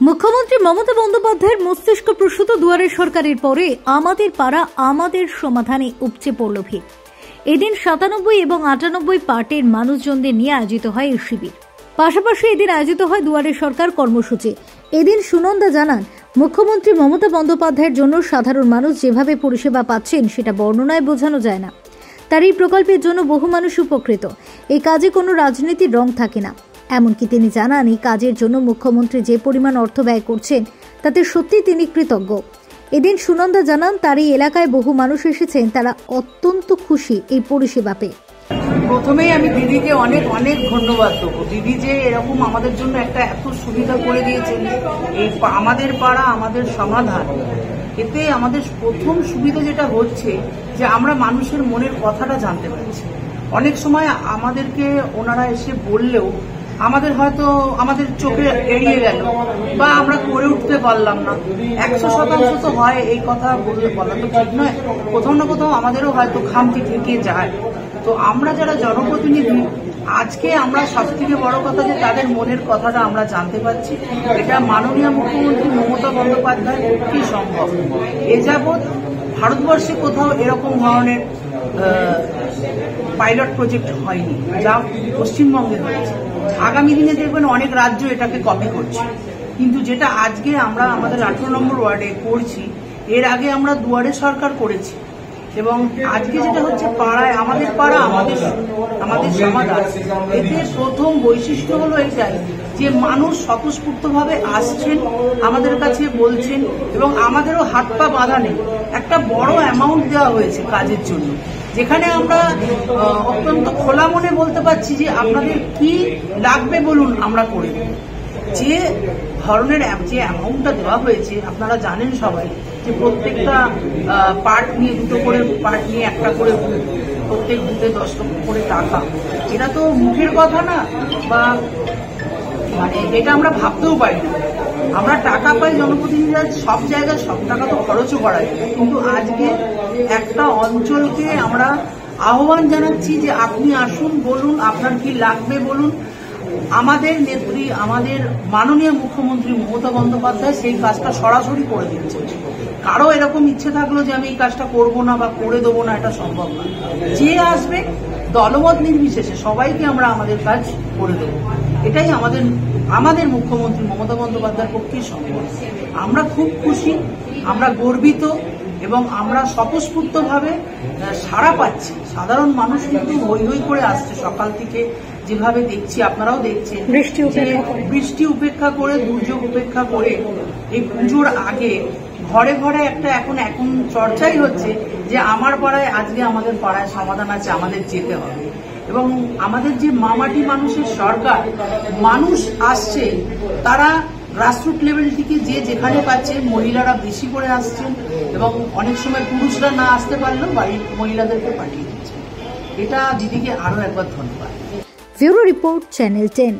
মুখ্যমন্ত্রী মমতা বন্দ্যোপাধ্যায়ের মস্তিষ্ক প্রসূত দুয়ারে সরকারের পরে আমাদের পাড়া আমাদের সমাধানে উপচে পড়ল ভিড়। এদিন 97 এবং 98 পার্টির মানুষজনদের নিয়ে আয়োজিত হয় এই শিবির। পাশাপাশি এদিন আয়োজিত হয় দুয়ারে সরকার কর্মসূচি। এদিন সুনন্দা জানান, মুখ্যমন্ত্রী মমতা বন্দ্যোপাধ্যায়ের জন্য সাধারণ মানুষ যেভাবে পরিষেবা পাচ্ছেন সেটা বর্ণনায় বোঝানো যায় না। তার এই প্রকল্পের জন্য বহু মানুষ উপকৃত। এই কাজে কোনো রাজনীতির রং থাকে না। এমনকি তিনি জানান, এই কাজের জন্য মুখ্যমন্ত্রী যে পরিমাণ অর্থ ব্যয় করছেন তাতে সত্যি তিনি কৃতজ্ঞ। এদিন সুনন্দা জানান, তার এই এলাকায় বহু মানুষ এসেছেন, তারা অত্যন্ত খুশি এই পরিষেবা পেয়ে। প্রথমেই আমি দিদিকে অনেক অনেক ধন্যবাদ দেবো। দিদি যে এরকম আমাদের জন্য একটা এত সুবিধা করে দিয়েছেন, এই আমাদের পাড়া আমাদের সমাধান, এতে আমাদের প্রথম সুবিধা যেটা হচ্ছে যে আমরা মানুষের মনের কথাটা জানতে পারছি। অনেক সময় আমাদেরকে ওনারা এসে বললেও আমাদের হয়তো আমাদের চোখে এড়িয়ে গেল বা আমরা করে উঠতে পারলাম না। 100% তো হয়, এই কথা বলা তো ঠিক নয়। কোথাও না কোথাও আমাদেরও হয়তো খামতি থেকে যায়। তো আমরা যারা জনপ্রতিনিধি, আজকে আমরা সবথেকে বড় কথা যে তাদের মনের কথাটা আমরা জানতে পারছি। এটা মাননীয় মুখ্যমন্ত্রী মমতা বন্দ্যোপাধ্যায়ের পক্ষেই সম্ভব। এ যাবৎ ভারতবর্ষে কোথাও এরকম ধরনের পাইলট প্রজেক্ট হয়নি, যা পশ্চিমবঙ্গে হয়েছে। আগামী দিনে দেখবেন অনেক রাজ্য এটাকে কপি করছে, কিন্তু যেটা আজকে আমরা আমাদের 18 নম্বর ওয়ার্ডে করছি, এর আগে আমরা দুয়ারে সরকার করেছি। এবং আজকে যেটা হচ্ছে পাড়ায় আমাদের পাড়া আমাদের সমাধান, এতে প্রথম বৈশিষ্ট্য হলো এটাই যে মানুষ স্বতঃস্ফূর্তভাবে আসছেন, আমাদের কাছে বলছেন, এবং আমাদেরও হাত পা বাঁধা নেই। একটা বড় অ্যামাউন্ট দেওয়া হয়েছে কাজের জন্য, যেখানে আমরা অত্যন্ত খোলা মনে বলতে পারছি যে আপনাদের কি লাগবে বলুন, আমরা করে দেব। যে ধরনের যে অ্যামাউন্টটা দেওয়া হয়েছে, আপনারা জানেন সবাই যে প্রত্যেকটা পার্ট নিয়ে 2টো করে পার্ট নিয়ে একটা করে প্রত্যেক বুথে 10 লক্ষ করে টাকা। এটা তো মুখের কথা না, বা মানে এটা আমরা ভাবতেও পারি না। আমরা টাকা পাই, জনপ্রতিনিধিরা সব জায়গায় সব টাকা তো খরচও করাই, কিন্তু আজকে একটা অঞ্চলকে আমরা আহ্বান জানাচ্ছি যে আপনি আসুন, বলুন আপনার কি লাগবে বলুন। আমাদের নেত্রী, আমাদের মাননীয় মুখ্যমন্ত্রী মমতা বন্দ্যোপাধ্যায় সেই কাজটা সরাসরি করে দিচ্ছে। কারো এরকম ইচ্ছে থাকলো যে আমি এই কাজটা করবো না বা করে দেবো না, এটা সম্ভব না। যে আসবে দলমত নির্বিশেষে সবাইকে আমরা আমাদের কাজ করে দেবো। এটাই আমাদের মুখ্যমন্ত্রী মমতা বন্দ্যোপাধ্যায়ের পক্ষেই সম্ভব। আমরা খুব খুশি, আমরা গর্বিত, এবং আমরা স্বতঃস্ফূর্তভাবে সাড়া পাচ্ছি। সাধারণ মানুষ কিন্তু হই হই করে আসছে সকাল থেকে, যেভাবে দেখছি আপনারাও দেখছেন, বৃষ্টি উপেক্ষা করে, দুর্যোগ উপেক্ষা করে এই পুজোর আগে ঘরে ঘরে একটা এখন চর্চাই হচ্ছে যে আমার পাড়ায় আজকে আমাদের পাড়ায় সমাধান আছে, আমাদের যেতে হবে। এবং আমাদের যে মামাটি মানুষের সরকার, মানুষ আসছে, তারা গ্রাসরুট লেভেল থেকে যে যেখানে পাচ্ছে, মহিলারা বেশি করে আসছেন, এবং অনেক সময় পুরুষরা না আসতে পারলেও বাড়ির মহিলাদেরকে পাঠিয়ে দিচ্ছে। এটা দিদিকে আরো একবার ধন্যবাদ। Bureau report, channel 10।